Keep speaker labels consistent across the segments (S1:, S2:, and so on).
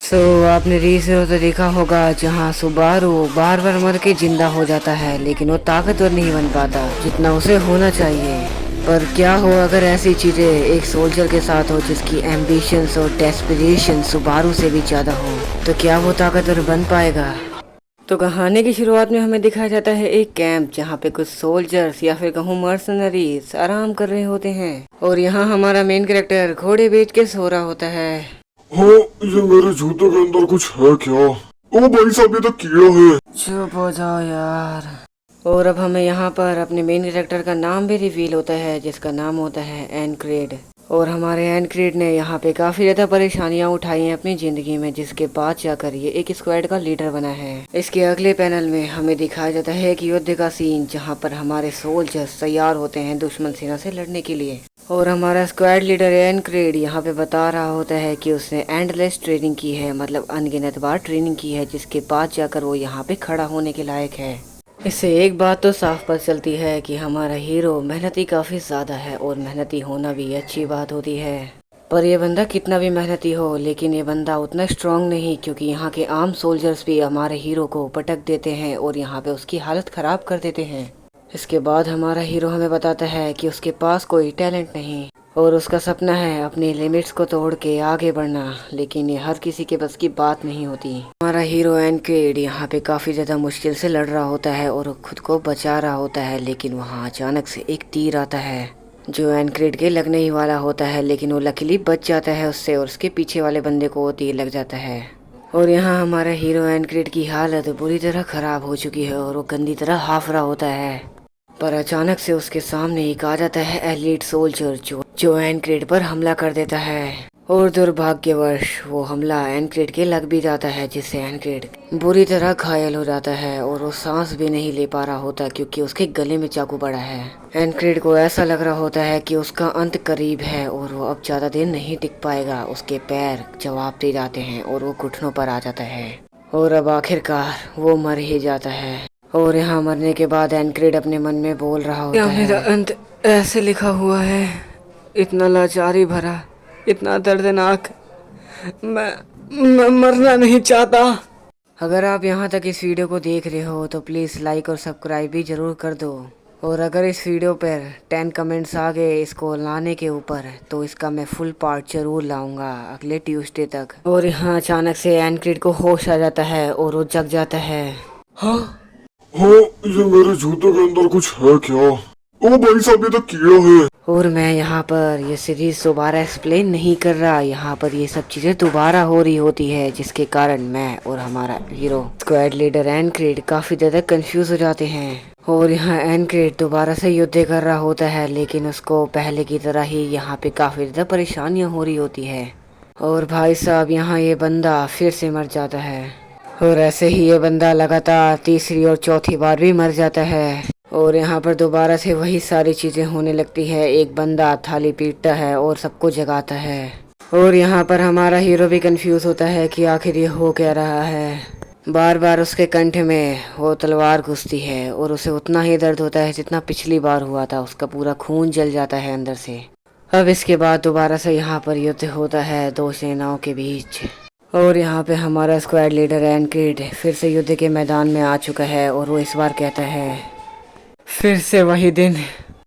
S1: आपने रील्स में तो देखा होगा जहाँ सुबारू बार बार मर के जिंदा हो जाता है, लेकिन वो ताकतवर नहीं बन पाता जितना उसे होना चाहिए। पर क्या हो अगर ऐसी चीजें एक सोल्जर के साथ हो जिसकी एम्बिशंस और डेस्परेशन सुबारू से भी ज्यादा हो, तो क्या वो ताकतवर बन पाएगा? तो कहानी की शुरुआत में हमें दिखाया जाता है एक कैंप जहाँ पे कुछ सोल्जर्स या फिर कहूँ मर्सनरीज आराम कर रहे होते हैं, और यहाँ हमारा मेन कैरेक्टर घोड़े बेच के सो रहा होता है।
S2: हाँ, ये मेरे जूते के अंदर कुछ है क्या? ओ भाई साहब, ये तो कीड़ा है।
S1: चुप हो जाओ यार। और अब हमें यहाँ पर अपने मेन कैरेक्टर का नाम भी रिवील होता है, जिसका नाम होता है एनक्रेड। और हमारे एनक्रेड ने यहाँ पे काफी ज्यादा परेशानियां उठाई हैं अपनी जिंदगी में, जिसके बाद जाकर ये एक स्क्वाड का लीडर बना है। इसके अगले पैनल में हमें दिखाया जाता है कि युद्ध का सीन, जहाँ पर हमारे सोल्जर्स तैयार होते हैं दुश्मन सेना से लड़ने के लिए। और हमारा स्क्वाड लीडर एनक्रेड यहाँ पे बता रहा होता है कि उसने एंडलेस ट्रेनिंग की है, मतलब अनगिनत बार ट्रेनिंग की है, जिसके बाद जाकर वो यहाँ पे खड़ा होने के लायक है। इससे एक बात तो साफ पता चलती है कि हमारा हीरो मेहनती काफ़ी ज़्यादा है, और मेहनती होना भी अच्छी बात होती है। पर ये बंदा कितना भी मेहनती हो, लेकिन ये बंदा उतना स्ट्रांग नहीं, क्योंकि यहाँ के आम सोल्जर्स भी हमारे हीरो को पटक देते हैं और यहाँ पे उसकी हालत ख़राब कर देते हैं। इसके बाद हमारा हीरो हमें बताता है कि उसके पास कोई टैलेंट नहीं, और उसका सपना है अपनी लिमिट्स को तोड़ के आगे बढ़ना, लेकिन ये हर किसी के बस की बात नहीं होती। हमारा हीरो एनक्रेड यहाँ पे काफ़ी ज़्यादा मुश्किल से लड़ रहा होता है और खुद को बचा रहा होता है, लेकिन वहाँ अचानक से एक तीर आता है जो एनक्रेड के लगने ही वाला होता है, लेकिन वो लकीली बच जाता है उससे, और उसके पीछे वाले बंदे को वो तीर लग जाता है। और यहाँ हमारा हीरो एनक्रेड की हालत बुरी तरह ख़राब हो चुकी है और वो गंदी तरह हाफ रहा होता है। पर अचानक से उसके सामने एक आ जाता है एलीट सोल्जर जो एनक्रेड पर हमला कर देता है, और दुर्भाग्यवश वो हमला एनक्रेड के लग भी जाता है, जिससे एनक्रेड बुरी तरह घायल हो जाता है और वो सांस भी नहीं ले पा रहा होता, क्योंकि उसके गले में चाकू पड़ा है। एनक्रेड को ऐसा लग रहा होता है कि उसका अंत करीब है और वो अब ज़्यादा देर नहीं टिक पाएगा। उसके पैर जवाब दे जाते हैं और वो घुटनों पर आ जाता है, और अब आखिरकार वो मर ही जाता है। और यहाँ मरने के बाद एनक्रेड अपने मन में बोल रहा होता है, मेरा अंत ऐसे लिखा हुआ है, इतना लाचारी भरा, इतना दर्दनाक, मैं मरना नहीं चाहता। अगर आप यहाँ तक इस वीडियो को देख रहे हो तो प्लीज़ लाइक और सब्सक्राइब भी ज़रूर कर दो। और अगर इस वीडियो पर 10 कमेंट्स आ गए इसको लाने के ऊपर, तो इसका मैं फुल पार्ट ज़रूर लाऊंगा अगले ट्यूसडे तक। और यहाँ अचानक से एनक्रेड को होश आ जाता है और वो जग जाता है।
S2: हाँ हाँ, ये मेरे जूते के अंदर कुछ है क्या? ओ भाई साहब, ये तो कीड़ा है।
S1: और मैं यहाँ पर ये सीरीज दोबारा एक्सप्लेन नहीं कर रहा, यहाँ पर ये सब चीज़ें दोबारा हो रही होती है, जिसके कारण मैं और हमारा हीरो स्क्वाड लीडर एनक्रेड काफ़ी ज़्यादा कंफ्यूज हो जाते हैं। और यहाँ एनक्रेड दोबारा से युद्ध कर रहा होता है, लेकिन उसको पहले की तरह ही यहाँ पे काफ़ी ज़्यादा परेशानियाँ हो रही होती है। और भाई साहब, यहाँ ये बंदा फिर से मर जाता है, और ऐसे ही ये बंदा लगातार तीसरी और चौथी बार भी मर जाता है। और यहाँ पर दोबारा से वही सारी चीज़ें होने लगती है, एक बंदा थाली पीटता है और सबको जगाता है। और यहाँ पर हमारा हीरो भी कंफ्यूज होता है कि आखिर ये हो क्या रहा है। बार बार उसके कंठ में वो तलवार घुसती है और उसे उतना ही दर्द होता है जितना पिछली बार हुआ था, उसका पूरा खून जल जाता है अंदर से। अब इसके बाद दोबारा से यहाँ पर युद्ध होता है दो सेनाओं के बीच, और यहाँ पे हमारा स्क्वाड लीडर एनक्रेड फिर से युद्ध के मैदान में आ चुका है, और वो इस बार कहता है फिर से वही दिन।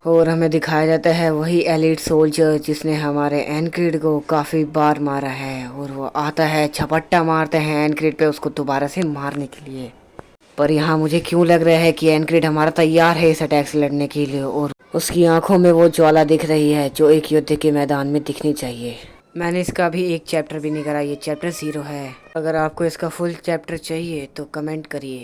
S1: और हमें दिखाया जाता है वही एलीट सोल्जर जिसने हमारे एनक्रेड को काफ़ी बार मारा है, और वो आता है झपट्टा मारते हैं एनक्रेड पे उसको दोबारा से मारने के लिए। पर यहाँ मुझे क्यों लग रहा है कि एनक्रेड हमारा तैयार है इस अटैक से लड़ने के लिए, और उसकी आंखों में वो ज्वाला दिख रही है जो एक युद्ध के मैदान में दिखनी चाहिए। मैंने इसका अभी एक चैप्टर भी नहीं करा, ये चैप्टर 0 है। अगर आपको इसका फुल चैप्टर चाहिए तो कमेंट करिए।